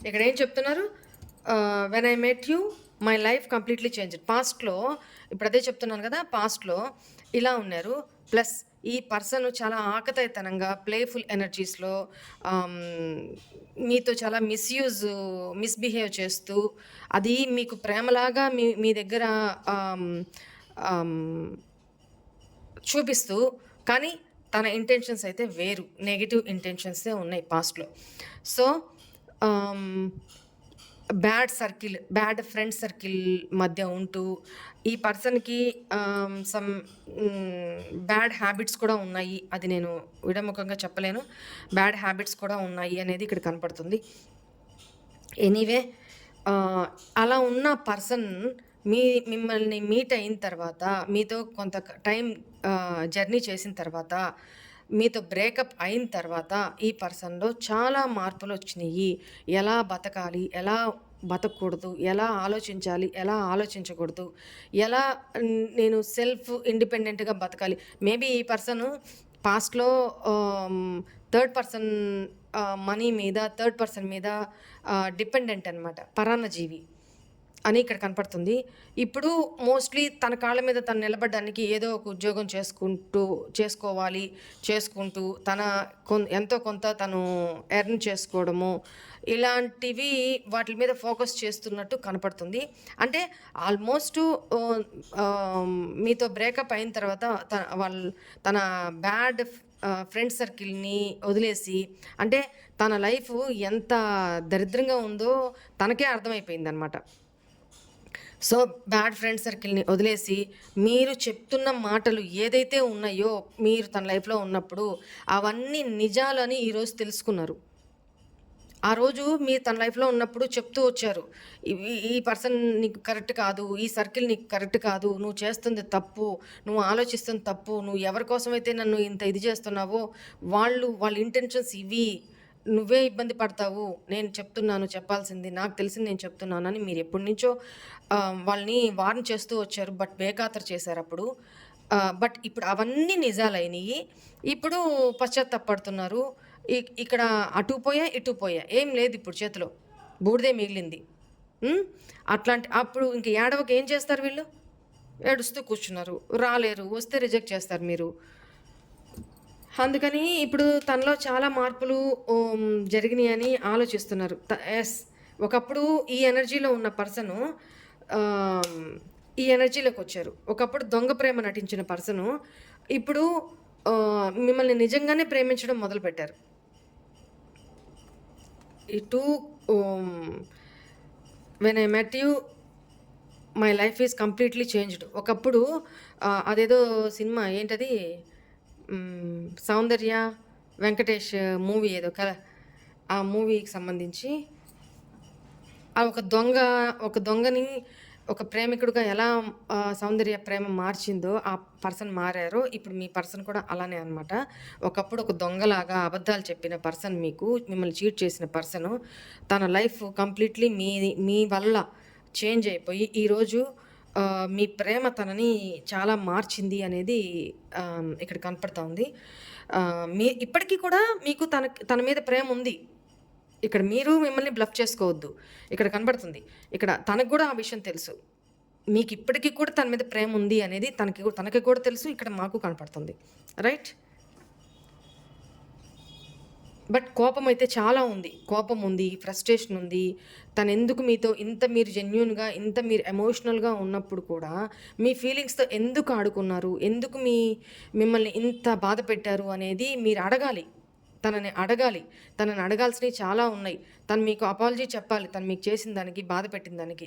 ఇక్కడ ఏం చెప్తున్నారు? When I met you my life completely change. పాస్ట్లో, ఇప్పుడు అదే చెప్తున్నాను కదా, పాస్ట్లో ఇలా ఉన్నారు. ప్లస్ ఈ పర్సన్ చాలా ఆకతాయితనంగా ప్లేఫుల్ ఎనర్జీస్లో మీతో చాలా మిస్బిహేవ్ చేస్తూ, అది మీకు ప్రేమలాగా మీ దగ్గర చూపిస్తూ, కానీ తన ఇంటెన్షన్స్ అయితే వేరు, నెగిటివ్ ఇంటెన్షన్సే ఉన్నాయి పాస్ట్లో. సో బ్యాడ్ ఫ్రెండ్ సర్కిల్ మధ్య ఉంటూ, ఈ పర్సన్కి సమ్ బ్యాడ్ హ్యాబిట్స్ కూడా ఉన్నాయి. అది నేను విడముఖంగా చెప్పలేను, బ్యాడ్ హ్యాబిట్స్ కూడా ఉన్నాయి అనేది ఇక్కడ కనపడుతుంది. ఎనీవే, అలా ఉన్న పర్సన్ మిమ్మల్ని మీట్ అయిన తర్వాత, మీతో కొంత టైం జర్నీ చేసిన తర్వాత, మీతో బ్రేకప్ అయిన తర్వాత ఈ పర్సన్లో చాలా మార్పులు వచ్చినాయి. ఎలా బతకాలి, ఎలా బతకూడదు, ఎలా ఆలోచించాలి, ఎలా ఆలోచించకూడదు, ఎలా నేను సెల్ఫ్ ఇండిపెండెంట్గా బతకాలి. మేబీ ఈ పర్సన్ పాస్ట్లో థర్డ్ పర్సన్ మనీ మీద, థర్డ్ పర్సన్ మీద డిపెండెంట్ అనమాట, పరాన్నజీవి అని ఇక్కడ కనపడుతుంది. ఇప్పుడు మోస్ట్లీ తన కాళ్ళ మీద తను నిలబడడానికి ఏదో ఒక ఉద్యోగం చేసుకుంటూ తన ఎంతో కొంత తను ఎర్న్ చేసుకోవడము, ఇలాంటివి వాటి మీద ఫోకస్ చేస్తున్నట్టు కనపడుతుంది. అంటే ఆల్మోస్ట్ మీతో బ్రేకప్ అయిన తర్వాత తన బ్యాడ్ ఫ్రెండ్ సర్కిల్ని వదిలేసి, అంటే తన లైఫ్ ఎంత దరిద్రంగా ఉందో తనకే అర్థమైపోయింది అనమాట. సో బ్యాడ్ ఫ్రెండ్ సర్కిల్ని వదిలేసి, మీరు చెప్తున్న మాటలు ఏదైతే ఉన్నాయో మీరు తన లైఫ్లో ఉన్నప్పుడు, అవన్నీ నిజాలని ఈరోజు తెలుసుకున్నారు. ఆ రోజు మీరు తన లైఫ్లో ఉన్నప్పుడు చెప్తూ వచ్చారు, ఈ పర్సన్ నీకు కరెక్ట్ కాదు, ఈ సర్కిల్ నీకు కరెక్ట్ కాదు, నువ్వు చేస్తుంది తప్పు, నువ్వు ఆలోచిస్తుంది తప్పు, నువ్వు ఎవరి కోసమైతే నన్ను ఇంత ఇది చేస్తున్నావో వాళ్ళ ఇంటెన్షన్స్ ఇవి, నువ్వే ఇబ్బంది పడతావు, నేను చెప్తున్నాను, చెప్పాల్సింది నాకు తెలిసింది నేను చెప్తున్నాను అని మీరు ఎప్పటి నుంచో వాళ్ళని వార్న్ చేస్తూ వచ్చారు. బట్ బేఖాతరు చేశారు అప్పుడు. బట్ ఇప్పుడు అవన్నీ నిజాలైనవి. ఇప్పుడు పశ్చాత్తాపడుతున్నారు. ఇక్కడ అటు పోయా ఇటు పోయా ఏం లేదు, ఇప్పుడు చేతిలో బూడిదే మిగిలింది. అప్పుడు ఇంక ఏడవకి ఏం చేస్తారు వీళ్ళు? ఏడుస్తూ కూర్చున్నారు, రాలేరు, వస్తే రిజెక్ట్ చేస్తారు మీరు. అందుకని ఇప్పుడు తనలో చాలా మార్పులు జరిగినాయని ఆలోచిస్తున్నారు. ఒకప్పుడు ఈ ఎనర్జీలో ఉన్న పర్సను ఈ ఎనర్జీలోకి వచ్చారు. ఒకప్పుడు దొంగ ప్రేమ నటించిన పర్సను ఇప్పుడు మిమ్మల్ని నిజంగానే ప్రేమించడం మొదలుపెట్టారు. ఇటు when I met you my life is completely changed. ఒకప్పుడు అదేదో సినిమా ఏంటది, సౌందర్య వెంకటేష్ మూవీ ఏదో కదా, ఆ మూవీకి సంబంధించి ఒక దొంగని ఒక ప్రేమికుడుగా ఎలా సౌందర్య ప్రేమ మార్చిందో ఆ పర్సన్ మారారో, ఇప్పుడు మీ పర్సన్ కూడా అలానే అనమాట. ఒకప్పుడు ఒక దొంగలాగా అబద్ధాలు చెప్పిన పర్సన్, మిమ్మల్ని చీట్ చేసిన పర్సను, తన లైఫ్ కంప్లీట్లీ మీ వల్ల చేంజ్ అయిపోయి ఈరోజు మీ ప్రేమ తనని చాలా మార్చింది అనేది ఇక్కడ కనపడతా ఉంది. ఇప్పటికీ కూడా మీకు తన మీద ప్రేమ ఉంది. ఇక్కడ మీరు మిమ్మల్ని బ్లఫ్ చేసుకోవద్దు, ఇక్కడ కనబడుతుంది. ఇక్కడ తనకు కూడా ఆ విషయం తెలుసు, మీకు ఇప్పటికీ కూడా తన మీద ప్రేమ ఉంది అనేది తనకి కూడా తెలుసు, ఇక్కడ మాకు కనపడుతుంది. రైట్? బట్ కోపం అయితే చాలా ఉంది, కోపం ఉంది, ఫ్రస్ట్రేషన్ ఉంది. తను ఎందుకు మీతో మీరు జెన్యూన్గా, మీరు ఎమోషనల్గా ఉన్నప్పుడు కూడా మీ ఫీలింగ్స్తో ఎందుకు ఆడుకున్నారు, ఎందుకు మిమ్మల్ని ఇంత బాధ పెట్టారు అనేది మీరు అడగాలి. తనని అడగాల్సినవి చాలా ఉన్నాయి. తను మీకు అపాలజీ చెప్పాలి, తను మీకు చేసిన దానికి, బాధ పెట్టిన దానికి.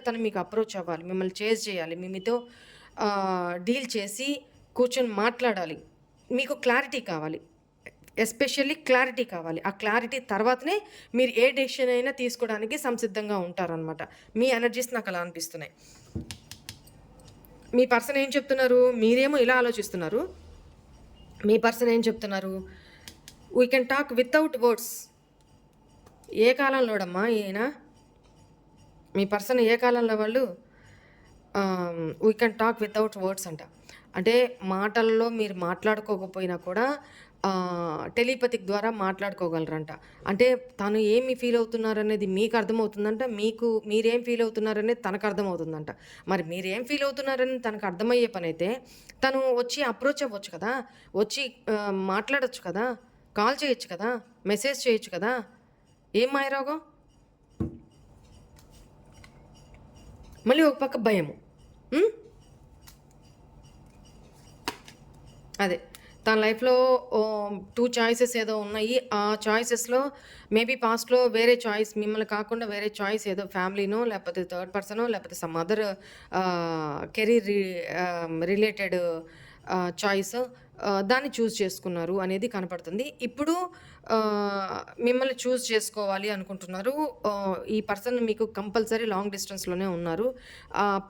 తను మీకు అప్రోచ్ అవ్వాలి, మిమ్మల్ని చేజ్ చేయాలి, మీతో డీల్ చేసి కూర్చొని మాట్లాడాలి. మీకు క్లారిటీ కావాలి, ఎస్పెషల్లీ క్లారిటీ కావాలి. ఆ క్లారిటీ తర్వాతనే మీరు ఏ డెసిషన్ అయినా తీసుకోవడానికి సంసిద్ధంగా ఉంటారనమాట. మీ ఎనర్జీస్ నాకు అలా అనిపిస్తున్నాయి. మీ పర్సన్ ఏం చెప్తున్నారు? మీరేమో ఇలా ఆలోచిస్తున్నారు, మీ పర్సన్ ఏం చెప్తున్నారు? We can talk without words. ఏ కాలంలోడమ్మా ఈయన? మీ పర్సన్ ఏ కాలంలో వాళ్ళు we can talk without words అంట. అంటే మాటల్లో మీరు మాట్లాడుకోకపోయినా కూడా టెలిపతిక్ ద్వారా మాట్లాడుకోగలరంట. అంటే తను ఏమి ఫీల్ అవుతున్నారనేది మీకు అర్థమవుతుందంట. మీరేం ఫీల్ అవుతున్నారనేది తనకు అర్థమవుతుందంట. మరి మీరేం ఫీల్ అవుతున్నారని తనకు అర్థమయ్యే పనైతే తను వచ్చి అప్రోచ్ అవ్వచ్చు కదా! వచ్చి మాట్లాడొచ్చు కదా! కాల్ చేయొచ్చు కదా! మెసేజ్ చేయొచ్చు కదా! ఏం మాయరోగం? మళ్ళీ ఒక పక్క భయము. అదే తన లైఫ్‌లో 2 చాయిసెస్ ఏదో ఉన్నాయి. ఆ చాయిసెస్‌లో మేబీ పాస్ట్‌లో వేరే చాయిస్ మిమ్మల్ని కాకుండా వేరే చాయిస్ ఏదో ఫ్యామిలీనో, లేకపోతే థర్డ్ పర్సనో, లేకపోతే some other career related choice దాన్ని చూజ్ చేసుకున్నారు అనేది కనపడుతుంది. ఇప్పుడు మిమ్మల్ని చూజ్ చేసుకోవాలి అనుకుంటున్నారు. ఈ పర్సన్ మీకు కంపల్సరీ లాంగ్ డిస్టెన్స్‌లోనే ఉన్నారు.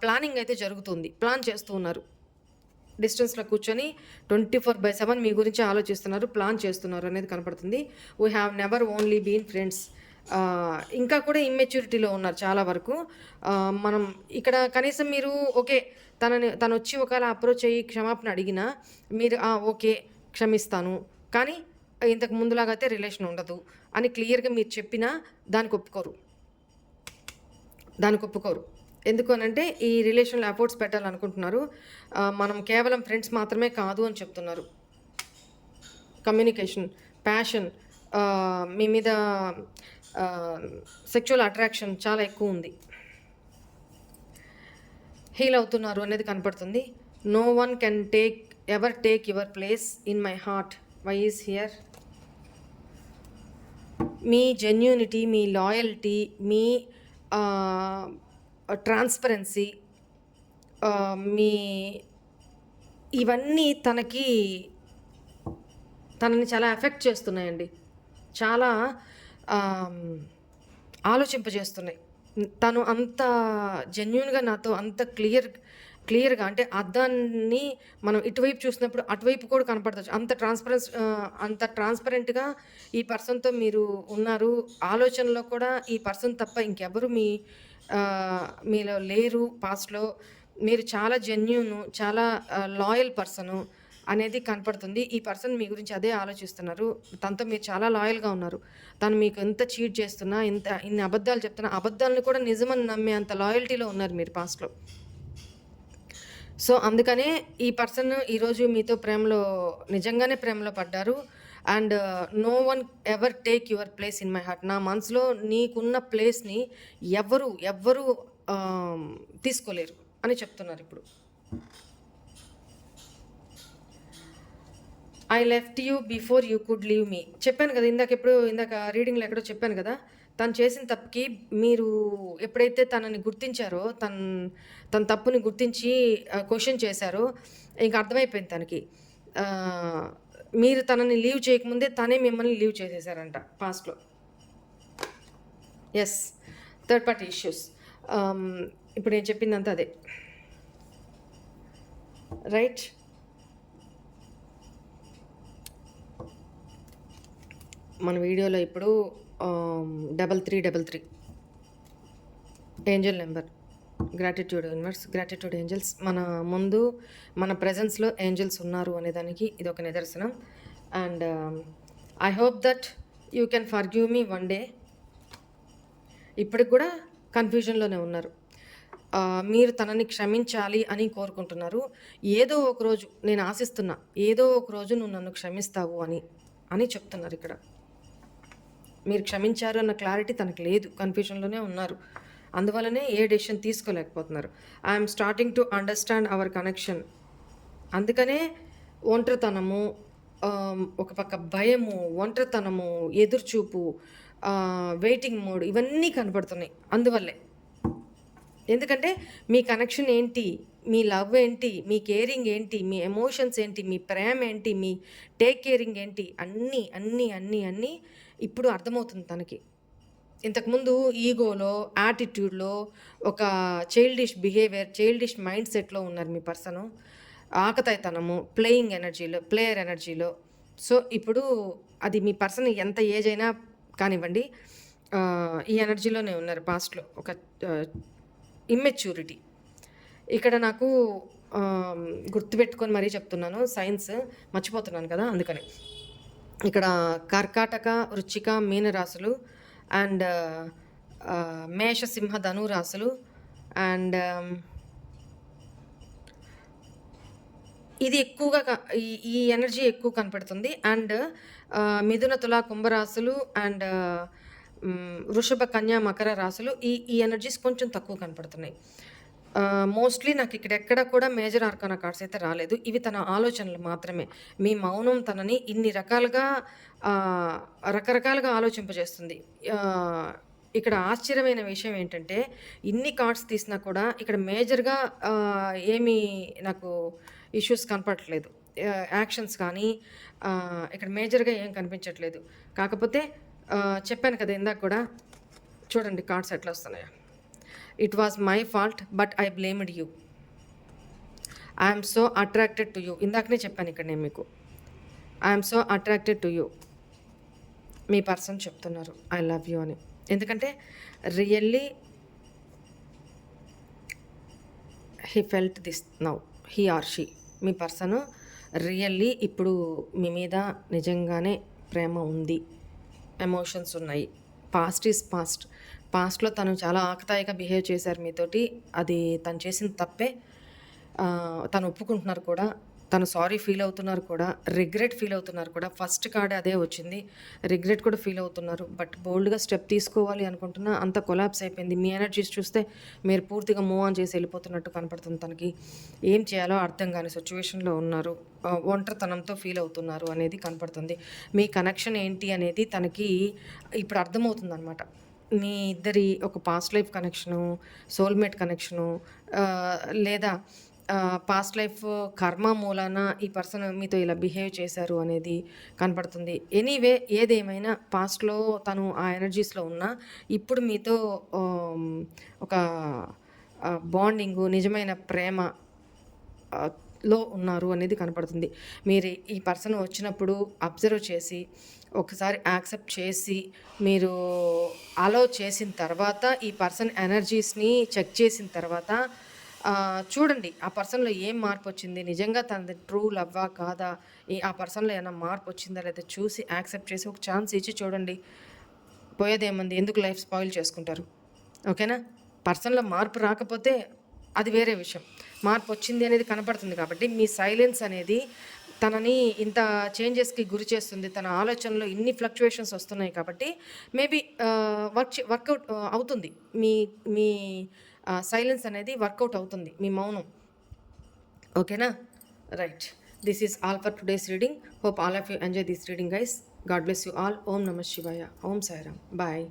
ప్లానింగ్ అయితే జరుగుతుంది. ప్లాన్ చేస్తూ ఉన్నారు. డిస్టెన్స్‌లో కూర్చొని 24/7 మీ గురించి ఆలోచిస్తున్నారు, ప్లాన్ చేస్తున్నారు అనేది కనపడుతుంది. We have never only been friends. ఇంకా కూడా ఇమ్మెచ్యూరిటీలో ఉన్నారు చాలా వరకు. మనం ఇక్కడ కనీసం మీరు ఓకే. తనొచ్చి ఒకవేళ అప్రోచ్ అయ్యి క్షమాపణ అడిగినా మీరు ఓకే. క్షమిస్తాను. కానీ ఇంతకు ముందులాగా అయితే రిలేషన్ ఉండదు అని క్లియర్‌గా మీరు చెప్పినా దానికి ఒప్పుకోరు. ఎందుకు అనంటే ఈ రిలేషన్‌లో ఎఫర్ట్స్ పెట్టాలనుకుంటున్నారు. మనం కేవలం ఫ్రెండ్స్ మాత్రమే కాదు అని చెప్తున్నారు. కమ్యూనికేషన్, ప్యాషన్, మీ మీద సెక్చువల్ అట్రాక్షన్ చాలా ఎక్కువుంది. హీల్ అవుతున్నారు అనేది కనపడుతుంది. No one can ever take your place in my heart. Why is here? మీ జెన్యూనిటీ, మీ లాయల్టీ, మీ ట్రాన్స్పరెన్సీ, మీ ఇవన్నీ తనని చాలా ఎఫెక్ట్ చేస్తున్నాయండి. చాలా ఆలోచింపజేస్తున్నాయి. తను అంత జెన్యూన్‌గా నాతో అంత క్లియర్‌గా అంటే అద్దాన్ని మనం ఇటువైపు చూసినప్పుడు అటువైపు కూడా కనపడతచ్చు. అంత ట్రాన్స్పరెంట్‌గా ఈ పర్సన్‌తో మీరు ఉన్నారు. ఆలోచనలో కూడా ఈ పర్సన్ తప్ప ఇంకెవరు మీలో లేరు పాస్ట్‌లో. మీరు చాలా జెన్యూను, చాలా లాయల్ పర్సను అనేది కనపడుతుంది. ఈ పర్సన్ మీ గురించి అదే ఆలోచిస్తున్నారు. తనతో మీరు చాలా లాయల్‌గా ఉన్నారు. తను మీకు ఎంత చీట్ చేస్తున్నా, ఇన్ని అబద్ధాలు చెప్తున్నా, అబద్ధాలను కూడా నిజమని నమ్మే అంత లాయల్టీలో ఉన్నారు మీరు పాస్ట్‌లో. సో, అందుకనే ఈ పర్సన్ ఈరోజు మీతో నిజంగానే ప్రేమలో పడ్డారు. And no one ever take your place in my heart. నా మనసులో నీకున్న ప్లేస్‌ని ఎవ్వరు తీసుకోలేరు అని చెప్తున్నారు ఇప్పుడు. I left you before you could leave me. చెప్పాను కదా! ఇందాక రీడింగ్‌లో ఎక్కడో చెప్పాను కదా! తను చేసిన తప్పుకి మీరు ఎప్పుడైతే తనని గుర్తించారో, తన తప్పుని గుర్తించి క్వెషన్ చేశారో, ఇంక అర్థమైపోయింది తనకి. మీరు తనని లీవ్ చేయకముందే తనే మిమ్మల్ని లీవ్ చేసేసారంట పాస్ట్‌లో. యెస్. Third party issues. ఇప్పుడు నేను చెప్పిందంతా అదే. రైట్? మన వీడియోలో ఇప్పుడు 3333 angel number. Gratitude universe, gratitude angels. మన ప్రెజెన్స్‌లో ఏంజెల్స్ ఉన్నారు అనేదానికి ఇదొక నిదర్శనం. And I hope that you can forgive me one day. ఇప్పటికి కూడా కన్ఫ్యూజన్‌లోనే ఉన్నారు. మీరు తనని క్షమించాలి అని కోరుకుంటున్నారు. ఏదో ఒకరోజు నేను ఆశిస్తున్నా, ఏదో ఒకరోజు నువ్వు నన్ను క్షమిస్తావు అని చెప్తున్నారు ఇక్కడ. మీరు క్షమించారు అన్న క్లారిటీ తనకు లేదు. కన్ఫ్యూజన్‌లోనే ఉన్నారు. అందువల్లనే ఏ డెసిషన్ తీసుకోలేకపోతున్నారు. I'm starting to understand our connection. అందుకనే ఒంటరితనము, ఒక పక్క భయము, ఒంటరితనము, ఎదురుచూపు, వెయిటింగ్ మోడ్ ఇవన్నీ కనపడుతున్నాయి. అందువల్లే. ఎందుకంటే మీ కనెక్షన్ ఏంటి, మీ లవ్ ఏంటి, మీ కేరింగ్ ఏంటి, మీ ఎమోషన్స్ ఏంటి, మీ ప్రేమ ఏంటి, మీ టేక్ కేరింగ్ ఏంటి, అన్నీ ఇప్పుడు అర్థమవుతుంది తనకి. ఇంతకుముందు ఈగోలో, యాటిట్యూడ్‌లో, ఒక చైల్డిష్ బిహేవియర్, చైల్డిష్ మైండ్ సెట్‌లో ఉన్నారు మీ పర్సను. ఆకతాయితనము, ప్లేయర్ ఎనర్జీలో. సో, ఇప్పుడు అది మీ పర్సన్ ఎంత ఏజ్ అయినా కానివ్వండి, ఈ ఎనర్జీలోనే ఉన్నారు పాస్ట్‌లో. ఒక ఇమ్మెచ్యూరిటీ. ఇక్కడ నాకు గుర్తుపెట్టుకొని మరీ చెప్తున్నాను. సైన్స్ మర్చిపోతున్నాను కదా! అందుకని. ఇక్కడ కర్కాటక, వృశ్చిక, మీన రాశులు అండ్ మేష, సింహ, ధను రాశులు అండ్ ఇది ఎక్కువగా ఈ ఈ ఎనర్జీ ఎక్కువ కనపడుతుంది. అండ్ మిథున, తుల, కుంభరాశులు అండ్ వృషభ, కన్య, మకర రాశులు ఈ ఎనర్జీస్ కొంచెం తక్కువ కనపడుతున్నాయి. మోస్ట్‌లీ నాకిక్కడెక్కడ కూడా మేజర్ ఆర్కానా కార్డ్స్ అయితే రాలేదు. ఇవి తన ఆలోచనలు మాత్రమే. మీ మౌనం తనని ఇన్ని రకాలుగా రకరకాలుగా ఆలోచింపజేస్తుంది. ఇక్కడ ఆశ్చర్యమైన విషయం ఏంటంటే, ఇన్ని కార్డ్స్ తీసినా కూడా ఇక్కడ మేజర్‌గా ఏమీ నాకు ఇష్యూస్ కనపడట్లేదు. యాక్షన్స్ కానీ ఇక్కడ మేజర్‌గా ఏం కనిపించట్లేదు. కాకపోతే చెప్పాను కదా ఇందాక కూడా, చూడండి కార్డ్స్ ఎట్లా వస్తున్నాయో. It was my fault but I blamed you. I'm so attracted to you. ఇందాకనే చెప్పాను ఇక్కడ నేను మీకు. I'm so attracted to you. Me person చెప్తున్నారు ఐ లవ్ యూ అని. ఎందుకంటే really he felt this now, he or she. Me person really ఇప్పుడు మీ మీద నిజంగానే ప్రేమ ఉంది, ఎమోషన్స్ ఉన్నాయి. Past is past. పాస్ట్‌లో తను చాలా ఆకతాయిగా బిహేవ్ చేశారు మీతోటి. అది తను చేసిన తప్పే. తను ఒప్పుకుంటున్నారు కూడా. తను సారీ ఫీల్ అవుతున్నారు కూడా. రిగ్రెట్ ఫీల్ అవుతున్నారు కూడా. ఫస్ట్ కార్డ్ అదే వచ్చింది. రిగ్రెట్ కూడా ఫీల్ అవుతున్నారు. బట్ బోల్డ్‌గా స్టెప్ తీసుకోవాలి అనుకుంటున్నా అంత కొలాప్స్ అయిపోయింది. మీ ఎనర్జీస్ చూస్తే మీరు పూర్తిగా మూవ్ ఆన్ చేసి వెళ్ళిపోతున్నట్టు కనపడుతుంది తనకి. ఏం చేయాలో అర్థం కాని సిచ్యువేషన్‌లో ఉన్నారు. ఒంటరితనంతో ఫీల్ అవుతున్నారు అనేది కనపడుతుంది. మీ కనెక్షన్ ఏంటి అనేది తనకి ఇప్పుడు అర్థమవుతుందనమాట. మీ ఇద్దరి ఒక past life connection, soulmate connection లేదా పాస్ట్ లైఫ్ కర్మ మూలాన ఈ పర్సన్ మీతో ఇలా బిహేవ్ చేశారు అనేది కనపడుతుంది. ఎనీవే ఏదేమైనా పాస్ట్‌లో తను ఆ ఎనర్జీస్‌లో ఉన్నా ఇప్పుడు మీతో ఒక బాండింగు, నిజమైన ప్రేమ లో ఉన్నారు అనేది కనపడుతుంది. మీరు ఈ పర్సన్ వచ్చినప్పుడు అబ్జర్వ్ చేసి ఒకసారి యాక్సెప్ట్ చేసి మీరు అలో చేసిన తర్వాత ఈ పర్సన్ ఎనర్జీస్ని చెక్ చేసిన తర్వాత చూడండి ఆ పర్సన్లో ఏం మార్పు వచ్చింది, నిజంగా తనది ట్రూ లవ్వా కాదా, ఆ పర్సన్లో ఏమైనా మార్పు వచ్చిందా లేదా చూసి యాక్సెప్ట్ చేసి ఒక ఛాన్స్ ఇచ్చి చూడండి. పోయేదేముంది, ఎందుకు లైఫ్ స్పాయిల్ చేసుకుంటారు? ఓకేనా? పర్సన్లో మార్పు రాకపోతే అది వేరే విషయం. మార్పు వచ్చింది అనేది కనపడుతుంది కాబట్టి మీ సైలెన్స్ అనేది తనని ఇంత చేంజెస్కి గురి చేస్తుంది. తన ఆలోచనలో ఇన్ని ఫ్లక్చువేషన్స్ వస్తున్నాయి కాబట్టి మేబీ వర్కౌట్ అవుతుంది. మీ మీ సైలెన్స్ అనేది వర్కౌట్ అవుతుంది, మీ మౌనం. ఓకేనా? Right. This is all for today's reading. Hope all of you enjoy this reading guys. God bless you all. ఓం నమః శివాయ. ఓం సాయిరామ్. బాయ్.